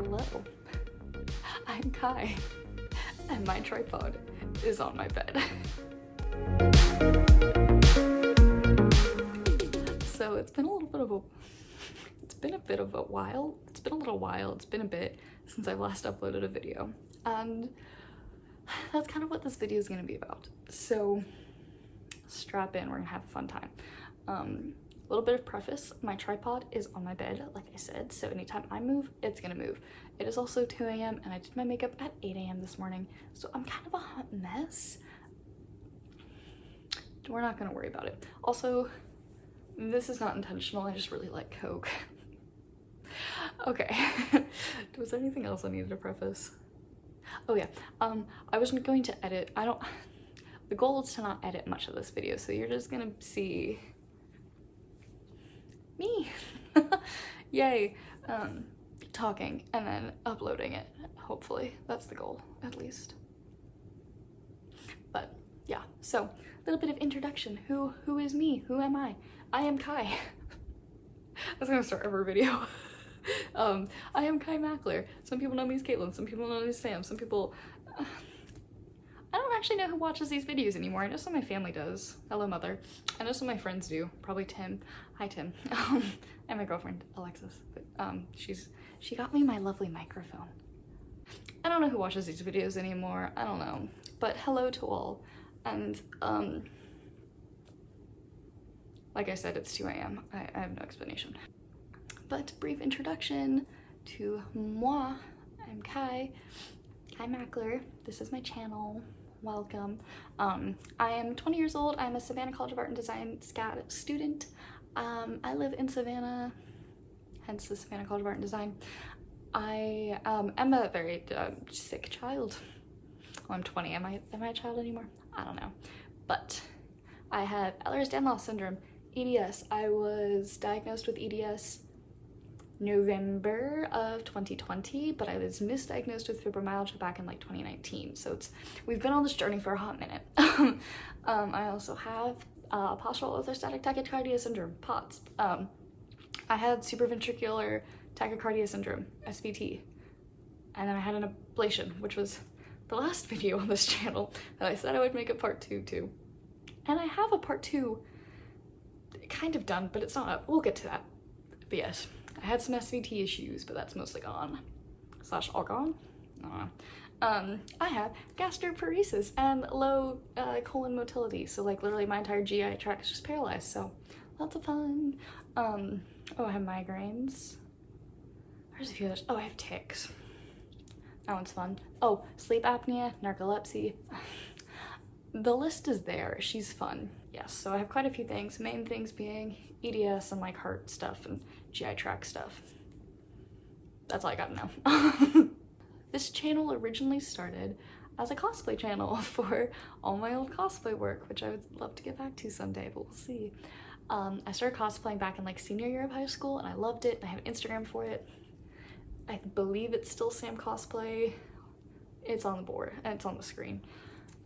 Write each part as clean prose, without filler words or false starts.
Hello, I'm Kai, and my tripod is on my bed. So it's been a little bit of a while. It's been a bit since I've last uploaded a video, and that's kind of what this video is going to be about. So strap in, we're gonna have a fun time. A little bit of preface, my tripod is on my bed, like I said, so anytime I move, it's gonna move. It is also 2 a.m. and I did my makeup at 8 a.m. this morning, so I'm kind of a hot mess. We're not gonna worry about it. Also, this is not intentional, I just really like Coke. Okay, was there anything else I needed to preface? Oh yeah, I wasn't going to edit, the goal is to not edit much of this video, so you're just gonna see me, yay, talking and then uploading it, hopefully. That's the goal, at least. But yeah, so a little bit of introduction. Who is me? Who am I? I am Kai. I was gonna start every video. I am Kai Mackler. Some people know me as Caitlin, some people know me as Sam, some people... I don't actually know who watches these videos anymore. I know some of my family does. Hello, mother. I know some of my friends do. Probably Tim. Hi, Tim. And my girlfriend, Alexis. But, she got me my lovely microphone. I don't know who watches these videos anymore. I don't know. But hello to all. And, like I said, it's 2 a.m. I have no explanation. But brief introduction to moi. I'm Kai Mackler. This is my channel. Welcome. I am 20 years old. I'm a Savannah College of Art and Design SCAD student. I live in Savannah, hence the Savannah College of Art and Design. I am a very sick child. Well, I'm 20. Am I a child anymore? I don't know. But I have Ehlers-Danlos syndrome, EDS. I was diagnosed with EDS November of 2020, but I was misdiagnosed with fibromyalgia back in like 2019. So we've been on this journey for a hot minute. I also have postural orthostatic tachycardia syndrome, POTS. I had supraventricular tachycardia syndrome, SVT, and then I had an ablation, which was the last video on this channel that I said I would make a part 2 to. And I have a part 2 kind of done, but it's not up. We'll get to that. But yes. I had some SVT issues, but that's mostly gone. / all gone? I don't know. I have gastroparesis and low colon motility. So like literally my entire GI tract is just paralyzed. So lots of fun. Oh, I have migraines. There's a few others. Oh, I have tics. That one's fun. Oh, sleep apnea, narcolepsy. The list is there. She's fun. Yes, so I have quite a few things. Main things being EDS and like heart stuff and GI tract stuff. That's all I gotta know. This channel originally started as a cosplay channel for all my old cosplay work, which I would love to get back to someday, but we'll see. I started cosplaying back in like senior year of high school and I loved it. I have an Instagram for it. I believe it's still Sam Cosplay. It's on the board and it's on the screen.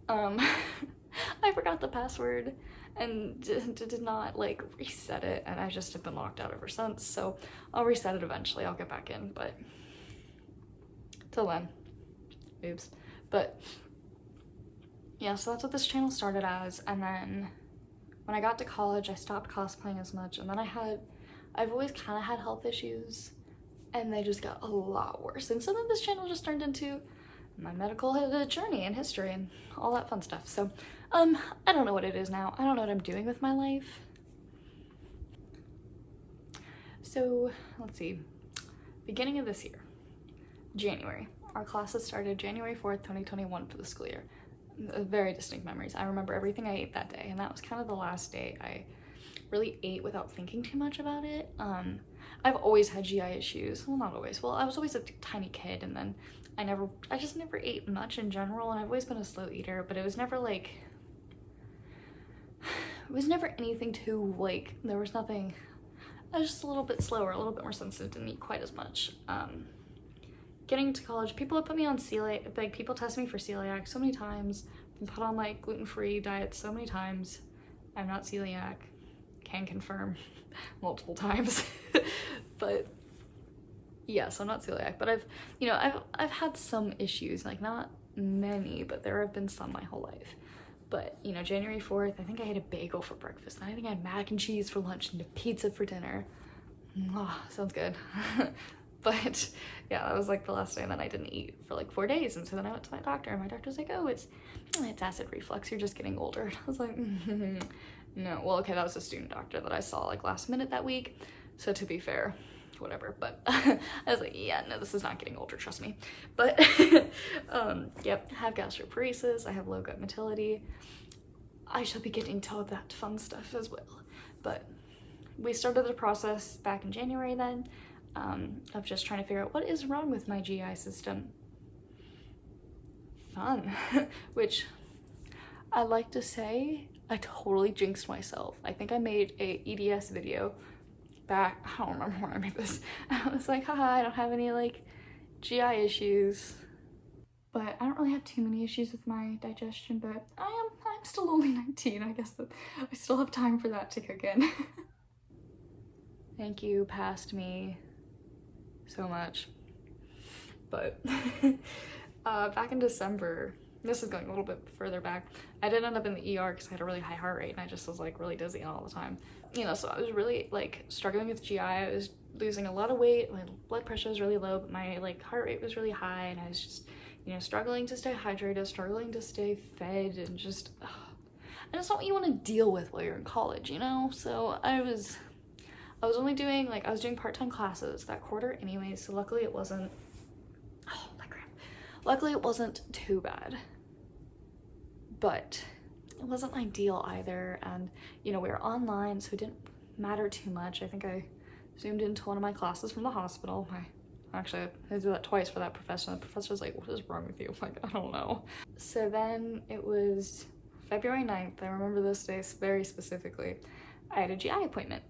I forgot the password and did not like reset it, and I just have been locked out ever since, so I'll reset it eventually. I'll get back in, but till then, oops. But yeah, so that's what this channel started as, and then when I got to college I stopped cosplaying as much, and then I've always kind of had health issues and they just got a lot worse, and so then this channel just turned into my medical journey and history and all that fun stuff. So I don't know what it is now. I don't know what I'm doing with my life. So let's see, beginning of this year, January, our classes started January 4th, 2021 for the school year. Very distinct memories. I remember everything I ate that day, and that was kind of the last day I really ate without thinking too much about it. I've always had GI issues. Well, not always. Well, I was always a tiny kid, and then I just never ate much in general, and I've always been a slow eater, but it was never like, it was never anything too, like, there was nothing, I was just a little bit slower, a little bit more sensitive, didn't eat quite as much. Getting to college, people have put me on celiac, like, people test me for celiac so many times, been put on, like, gluten-free diets so many times. I'm not celiac, can confirm multiple times, but Yes, I'm not celiac, but I've had some issues, like not many, but there have been some my whole life. But, January 4th, I think I had a bagel for breakfast, and I think I had mac and cheese for lunch and a pizza for dinner. Oh, sounds good. But yeah, that was like the last time that I didn't eat for like 4 days. And so then I went to my doctor, and my doctor's like, oh, it's acid reflux, you're just getting older. I was like, no. Well, okay, that was a student doctor that I saw like last minute that week, so to be fair, whatever. But I was like, yeah, no, this is not getting older, trust me. But yep, I have gastroparesis, I have low gut motility. I shall be getting to all that fun stuff as well. But we started the process back in January then, of just trying to figure out what is wrong with my GI system. Fun. Which I like to say, I totally jinxed myself. I think I made a EDS video back, I don't remember when I made this. I was like, haha, I don't have any like GI issues. But I don't really have too many issues with my digestion, but I'm still only 19. I guess that I still have time for that to kick in. Thank you, past me, so much. But back in December, this is going a little bit further back, I did end up in the ER because I had a really high heart rate and I just was like really dizzy all the time. So I was really like struggling with GI. I was losing a lot of weight, my blood pressure was really low, but my like heart rate was really high, and I was just, struggling to stay hydrated, struggling to stay fed, and just, and it's not what you want to deal with while you're in college, So I was only doing, I was doing part-time classes that quarter anyway, so luckily it wasn't, oh my crap, luckily it wasn't too bad, but it wasn't ideal either. And, we were online, so it didn't matter too much. I think I zoomed into one of my classes from the hospital. Actually, I did that twice for that professor. The professor's like, what is wrong with you? I'm like, I don't know. So then it was February 9th. I remember this day very specifically. I had a GI appointment.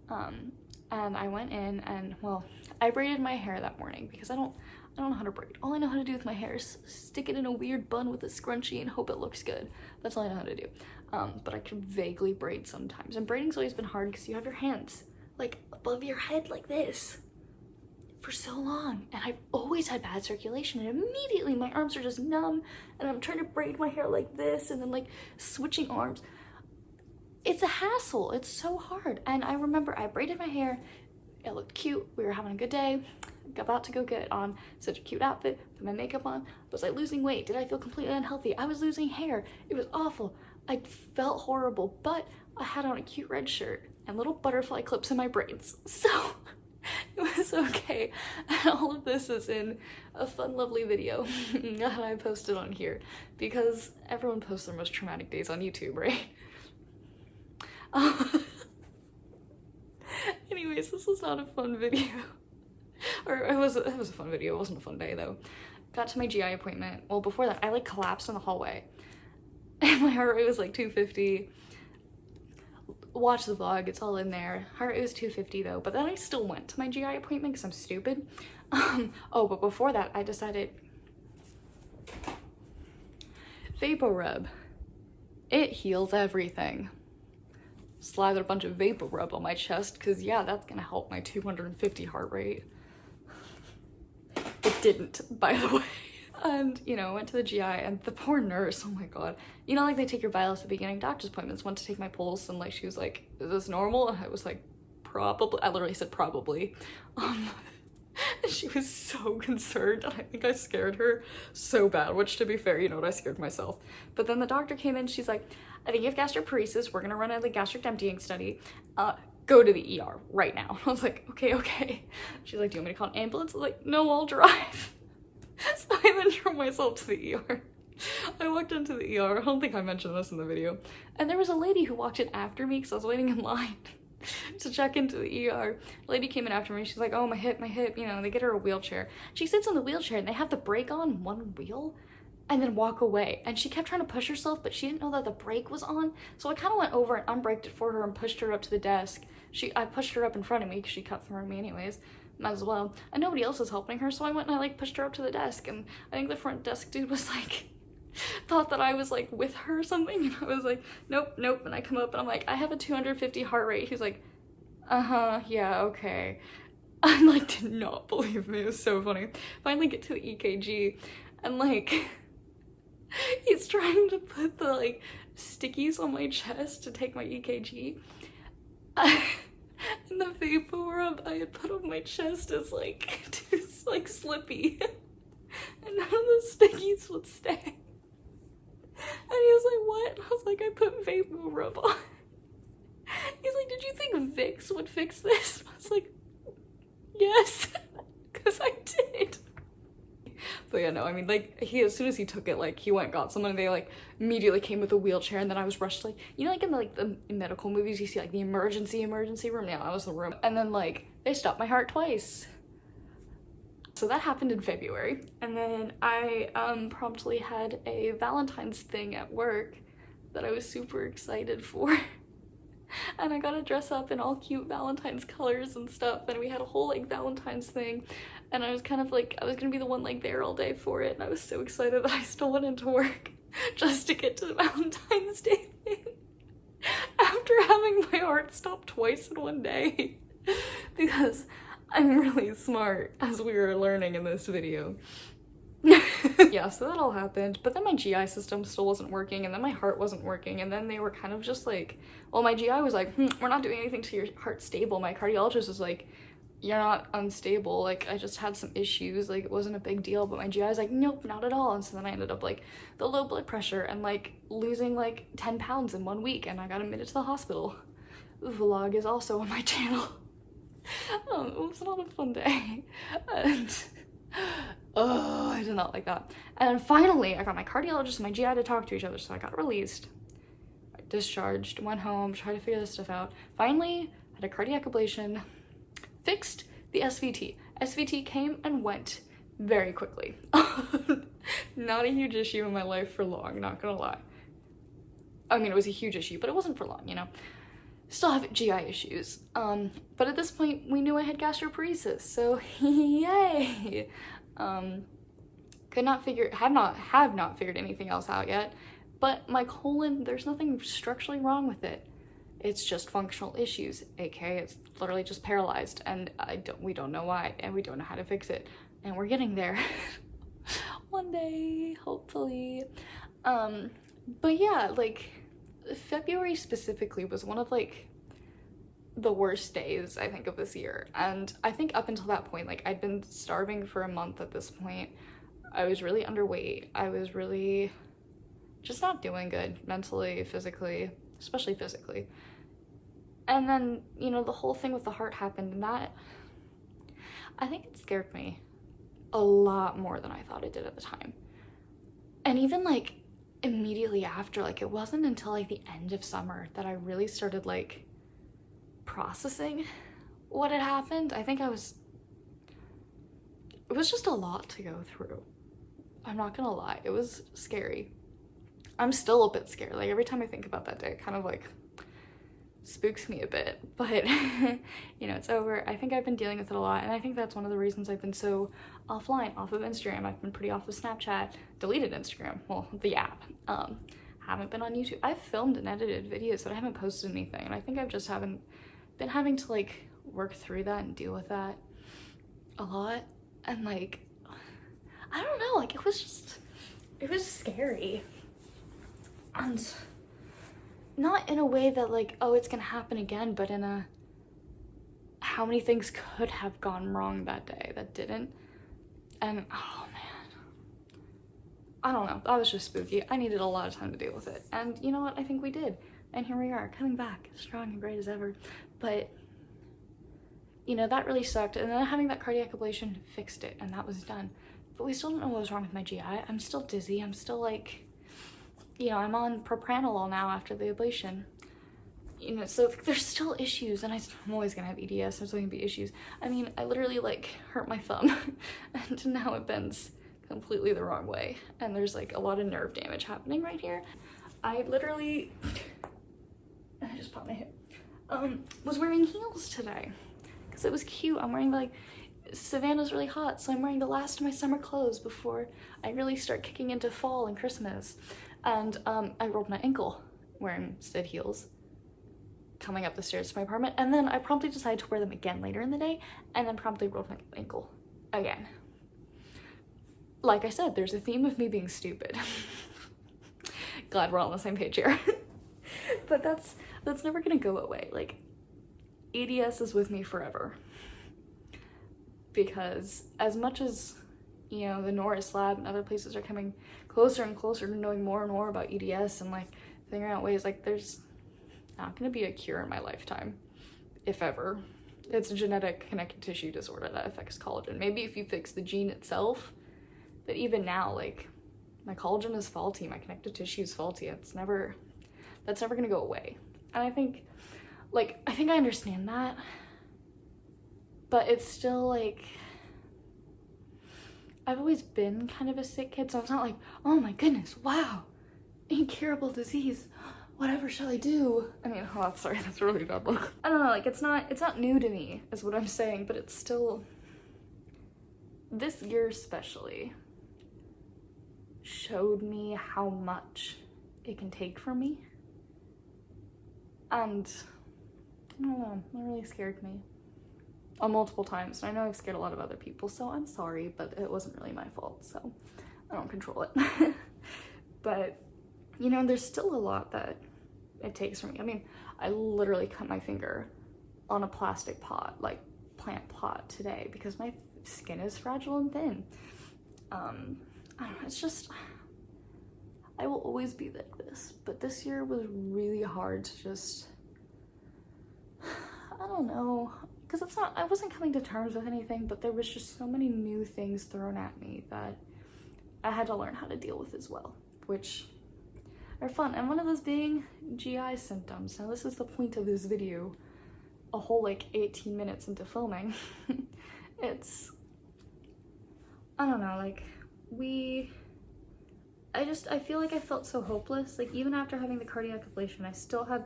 And I went in and, well, I braided my hair that morning because I don't know how to braid. All I know how to do with my hair is stick it in a weird bun with a scrunchie and hope it looks good. That's all I know how to do. But I can vaguely braid sometimes. And braiding's always been hard because you have your hands like above your head like this for so long. And I've always had bad circulation, and immediately my arms are just numb and I'm trying to braid my hair like this and then like switching arms. It's a hassle. It's so hard. And I remember I braided my hair. It looked cute. We were having a good day. About to go get on such a cute outfit, put my makeup on. Was I losing weight? Did I feel completely unhealthy? I was losing hair. It was awful. I felt horrible, but I had on a cute red shirt and little butterfly clips in my braids. So it was okay. And all of this is in a fun, lovely video that I posted on here because everyone posts their most traumatic days on YouTube, right? Anyways, this was not a fun video. Or it was a fun video. It wasn't a fun day though. Got to my GI appointment. Well, before that, I like collapsed in the hallway. And my heart rate was like 250. Watch the vlog, it's all in there. Heart rate was 250 though. But then I still went to my GI appointment because I'm stupid. Oh, but before that, I decided Vapor Rub. It heals everything. Slathered a bunch of Vapor Rub on my chest because yeah, that's gonna help my 250 heart rate. It didn't, by the way. And went to the GI, and the poor nurse, oh my god, like they take your vitals at the beginning doctor's appointments, went to take my pulse, and like she was like, is this normal? And I was like, probably. I literally said probably. And she was so concerned, and I think I scared her so bad, which to be fair, I scared myself. But then the doctor came in, she's like, I think you have gastroparesis. We're gonna run a gastric emptying study. Go to the ER right now. I was like, okay. She's like, do you want me to call an ambulance? I was like, no, I'll drive. So I then drove myself to the ER. I walked into the ER. I don't think I mentioned this in the video. And there was a lady who walked in after me because I was waiting in line to check into the ER. The lady came in after me. She's like, oh, my hip. They get her a wheelchair. She sits in the wheelchair and they have the brake on one wheel and then walk away. And she kept trying to push herself, but she didn't know that the brake was on. So I kind of went over and unbraked it for her and pushed her up to the desk. I pushed her up in front of me because she cut through me anyways. Might as well. And nobody else was helping her, so I went and I pushed her up to the desk, and I think the front desk dude was like, thought that I was like with her or something, and I was like, nope. And I come up and I'm like, I have a 250 heart rate. He's like, yeah, okay. I like did not believe me. It was so funny. Finally get to the EKG and like he's trying to put the like stickies on my chest to take my EKG. And the vapor rub I had put on my chest is like too like slippy. And none of the stickies would stay. And he was like, what? I was like, I put vapor rub on. He's like, did you think Vicks would fix this? I was like, yes, because I did. But yeah, no, I mean, like, as soon as he took it, like, he went and got someone, and they, like, immediately came with a wheelchair, and then I was rushed, like, you know, like, in the medical movies, you see, like, the emergency room? Yeah, that was the room. And then, like, they stopped my heart twice. So that happened in February, and then I promptly had a Valentine's thing at work that I was super excited for. And I got to dress up in all cute Valentine's colors and stuff, and we had a whole like Valentine's thing, and I was kind of like, I was gonna be the one like there all day for it, and I was so excited that I still went into work just to get to the Valentine's Day thing after having my heart stop twice in one day because I'm really smart, as we were learning in this video. Yeah, so that all happened, but then my GI system still wasn't working, and then my heart wasn't working, and then they were kind of just like, well, my GI was like, we're not doing anything to your heart stable. My cardiologist was like, you're not unstable, like, I just had some issues, like, it wasn't a big deal, but my GI was like, nope, not at all. And so then I ended up like the low blood pressure and like losing like 10 pounds in 1 week, and I got admitted to the hospital. The vlog is also on my channel. It was not a fun day, and oh, I did not like that. And then finally I got my cardiologist and my GI to talk to each other, so I got released, I discharged, went home, tried to figure this stuff out. Finally had a cardiac ablation, fixed the SVT. SVT came and went very quickly. Not a huge issue in my life for long, not gonna lie. I mean, it was a huge issue, but it wasn't for long, you know. Still have GI issues, but at this point we knew I had gastroparesis, so yay. Have not figured anything else out yet, but my colon, there's nothing structurally wrong with it. It's just functional issues, aka it's literally just paralyzed, and we don't know why, and we don't know how to fix it, and we're getting there. One day, hopefully. But yeah, like, February specifically was one of like the worst days I think of this year, and I think up until that point, like, I'd been starving for a month at this point. I was really underweight. I was really just not doing good mentally, physically, especially physically. And then, you know, the whole thing with the heart happened, and that, I think it scared me a lot more than I thought it did at the time. And even like immediately after, like, it wasn't until like the end of summer that I really started like processing what had happened. I think it was just a lot to go through. I'm not gonna lie, it was scary. I'm still a bit scared. Like, every time I think about that day, it kind of like spooks me a bit, but you know, it's over. I think I've been dealing with it a lot, and I think that's one of the reasons I've been so offline, off of Instagram. I've been pretty off of Snapchat, deleted Instagram, well, the app. Haven't been on YouTube. I've filmed and edited videos, but I haven't posted anything, and I think I've just been having to like work through that and deal with that a lot. And like, I don't know, like, it was scary, and not in a way that like, oh, it's gonna happen again, but in a, how many things could have gone wrong that day that didn't. And oh man, I don't know, that was just spooky. I needed a lot of time to deal with it, and you know what, I think we did, and here we are, coming back strong and great as ever. But you know, that really sucked, and then having that cardiac ablation fixed it, and that was done. But we still don't know what was wrong with my GI. I'm still dizzy. I'm still like, you know, I'm on propranolol now after the ablation. You know, so there's still issues, and I'm always gonna have EDS. There's going to be issues. I mean, I literally like hurt my thumb, and now it bends completely the wrong way, and there's like a lot of nerve damage happening right here. I just popped my hip. Was wearing heels today because it was cute. I'm wearing like, Savannah's really hot, so I'm wearing the last of my summer clothes before I really start kicking into fall and Christmas. And I rolled my ankle wearing said heels. coming up the stairs to my apartment, and then I promptly decided to wear them again later in the day, and then promptly rolled my ankle again. Like I said, there's a theme of me being stupid. Glad we're all on the same page here. But that's never gonna go away. Like, EDS is with me forever. Because as much as, you know, the Norris Lab and other places are coming closer and closer to knowing more and more about EDS and like figuring out ways, like there's not gonna be a cure in my lifetime, if ever. It's a genetic connective tissue disorder that affects collagen. Maybe if you fix the gene itself, but even now, like, my collagen is faulty, my connective tissue is faulty. That's never gonna go away. And I think I understand that, but it's still like, I've always been kind of a sick kid, so it's not like, oh my goodness, wow, incurable disease, whatever shall I do? I mean, oh, sorry, that's a really bad look. I don't know, like, it's not new to me, is what I'm saying, but it's still, this year especially showed me how much it can take from me. And I don't know, it really scared me on multiple times. And I know I've scared a lot of other people, so I'm sorry, but it wasn't really my fault, so I don't control it. But, you know, there's still a lot that it takes from me. I mean, I literally cut my finger on a plastic pot, like plant pot today, because my skin is fragile and thin. I don't know, it's just, I will always be like this, but this year was really hard to just, I don't know, because I wasn't coming to terms with anything, but there was just so many new things thrown at me that I had to learn how to deal with as well, which are fun. And one of those being GI symptoms. Now this is the point of this video, a whole like 18 minutes into filming. It's, I don't know, like, I feel like I felt so hopeless. Like, even after having the cardiac ablation, I still had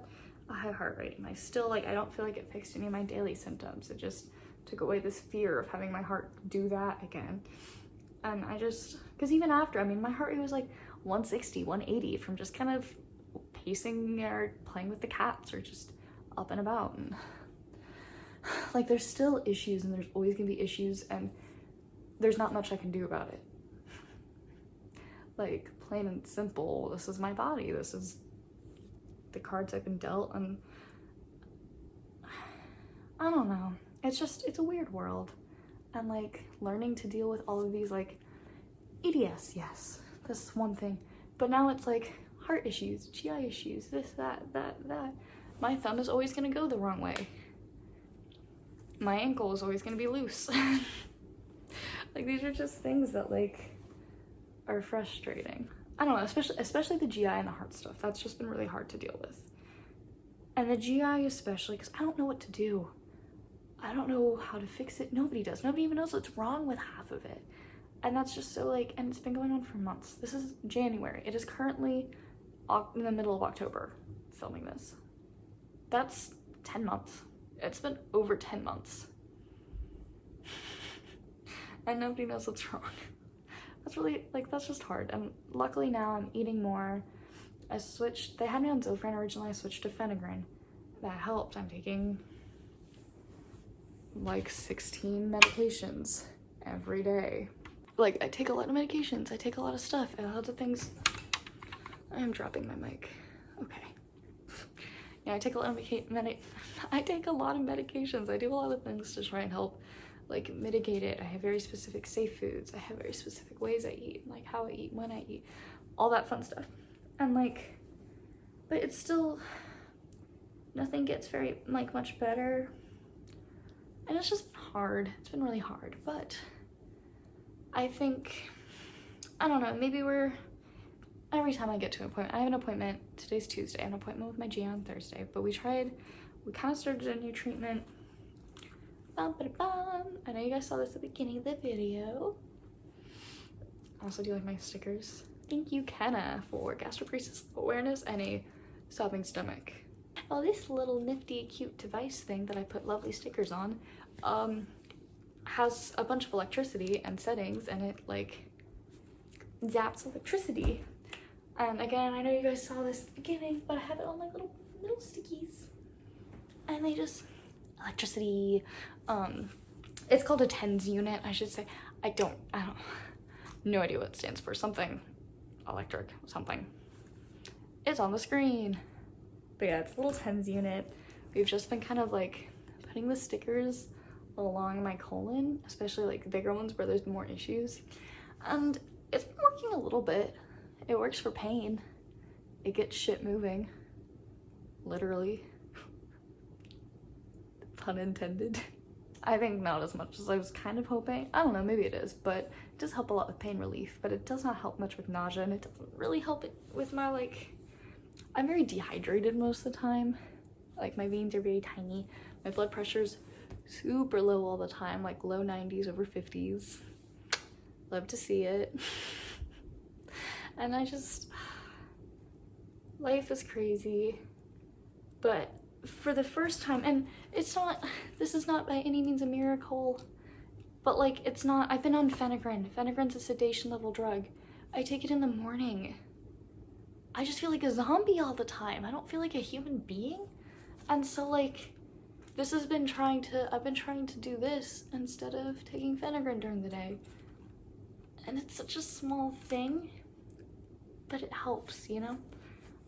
a high heart rate, and I still, like, I don't feel like it fixed any of my daily symptoms. It just took away this fear of having my heart do that again. And I just, because even after, I mean, my heart rate was like 160, 180 from just kind of pacing or playing with the cats or just up and about. And like, there's still issues, and there's always gonna be issues, and there's not much I can do about it. Like, plain and simple, this is my body, this is the cards I've been dealt, and I don't know, it's a weird world. And like, learning to deal with all of these, like, EDS, yes, that's one thing, but now it's like heart issues, GI issues, this, that. My thumb is always gonna go the wrong way. My ankle is always gonna be loose. Like, these are just things that, like, are frustrating. I don't know, especially the GI and the heart stuff. That's just been really hard to deal with. And the GI especially, because I don't know what to do. I don't know how to fix it. Nobody does. Nobody even knows what's wrong with half of it. And that's just so, like, and it's been going on for months. This is January. It is currently in the middle of October filming this. That's 10 months. It's been over 10 months. And nobody knows what's wrong. That's really, like, that's just hard. And luckily now I'm eating more. I switched, they had me on Zofran originally, I switched to Phenergan. That helped. I'm taking like 16 medications every day. Like, I take a lot of medications, I take a lot of stuff, and a lot of things. I am dropping my mic. Okay. Yeah, I take a lot of medications. I do a lot of things to try and help, like, mitigate it. I have very specific safe foods. I have very specific ways I eat, like how I eat, when I eat, all that fun stuff. And like, but it's still, nothing gets very, like, much better. And it's just hard. It's been really hard, but I think, I don't know, maybe every time I get to an appointment, I have an appointment, today's Tuesday, I have an appointment with my GI on Thursday, but we kind of started a new treatment. I know you guys saw this at the beginning of the video. Also, do you like my stickers? Thank you, Kennan, for gastroparesis awareness and a sobbing stomach. Oh, this little nifty, cute device thing that I put lovely stickers on, has a bunch of electricity and settings, and it, like, zaps electricity. And again, I know you guys saw this at the beginning, but I have it on, like, little stickies. and they just, electricity, it's called a TENS unit, I should say. I don't, no idea what it stands for, something electric, something. It's on the screen. But yeah, it's a little TENS unit. We've just been kind of like putting the stickers along my colon, especially like the bigger ones where there's more issues. And it's been working a little bit. It works for pain. It gets shit moving. Literally. Pun intended. I think not as much as I was kind of hoping. I don't know, maybe it is, but it does help a lot with pain relief, but it does not help much with nausea, and it doesn't really help it with my, like, I'm very dehydrated most of the time. Like, my veins are very tiny. My blood pressure's super low all the time, like low 90s over 50s. Love to see it. And I just, life is crazy. But for the first time, and it's not, this is not by any means a miracle, but like, it's not, I've been on Phenergan. Phenergan's a sedation level drug. I take it in the morning. I just feel like a zombie all the time. I don't feel like a human being. And so like, this has been I've been trying to do this instead of taking Phenergan during the day. And it's such a small thing, but it helps, you know?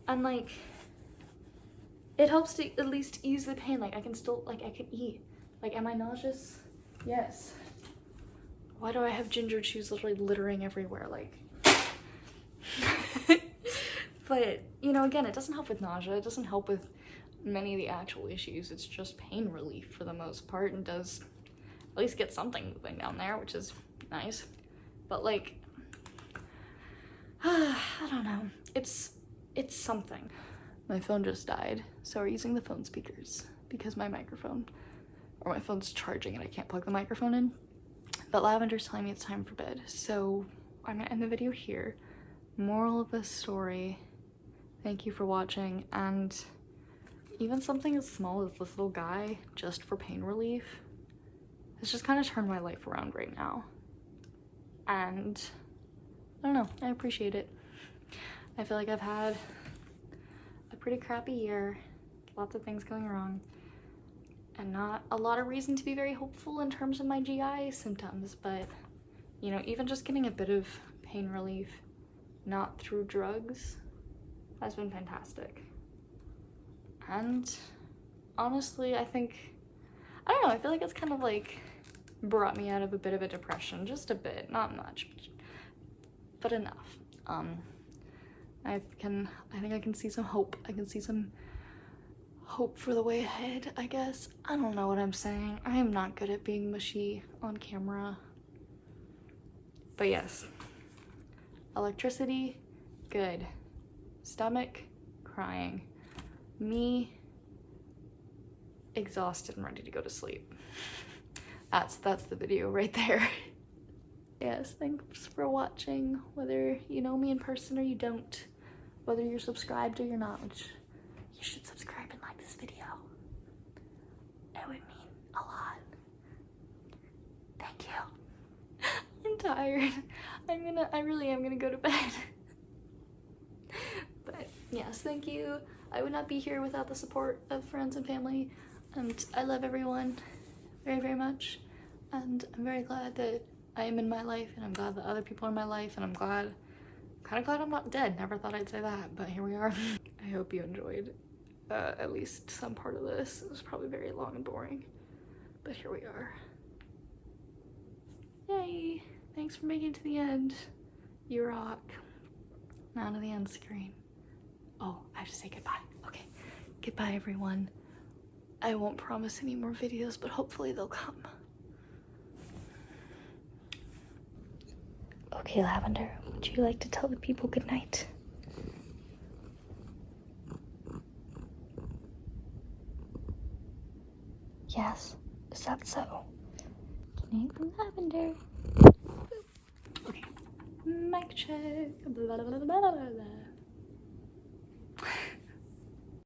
And like, it helps to at least ease the pain. Like, I can still, like, I can eat. Like, am I nauseous? Yes. Why do I have ginger chews literally littering everywhere? Like, but, you know, again, it doesn't help with nausea. It doesn't help with many of the actual issues. It's just pain relief for the most part, and does at least get something moving down there, which is nice. But like, I don't know. It's something. My phone just died, so we're using the phone speakers because my phone's charging and I can't plug the microphone in. But Lavender's telling me it's time for bed, so I'm gonna end the video here. Moral of the story, thank you for watching, and even something as small as this little guy, just for pain relief, has just kind of turned my life around right now. And I don't know, I appreciate it. I feel like I've had a pretty crappy year, lots of things going wrong, and not a lot of reason to be very hopeful in terms of my GI symptoms, but you know, even just getting a bit of pain relief, not through drugs, has been fantastic. And honestly, I don't know, I feel like it's kind of like brought me out of a bit of a depression, just a bit, not much, but enough. I think I can see some hope. I can see some hope for the way ahead, I guess. I don't know what I'm saying. I am not good at being mushy on camera. But yes, electricity, good. Stomach, crying. Me, exhausted and ready to go to sleep. That's the video right there. Yes, thanks for watching, whether you know me in person or you don't, whether you're subscribed or you're not, which you should subscribe and like this video. It would mean a lot. Thank you. I'm tired. I really am gonna go to bed. But yes, thank you. I would not be here without the support of friends and family, and I love everyone very, very much, and I'm very glad that I am in my life, and I'm glad that other people are in my life, and I'm kind of glad I'm not dead. Never thought I'd say that, but here we are. I hope you enjoyed at least some part of this. It was probably very long and boring, but here we are. Yay! Thanks for making it to the end. You rock. Now to the end screen. Oh, I have to say goodbye. Okay, goodbye everyone. I won't promise any more videos, but hopefully they'll come. Okay, Lavender, would you like to tell the people goodnight? Yes, is that so? Good night from Lavender. Okay, mic check. Blah, blah, blah, blah, blah, blah.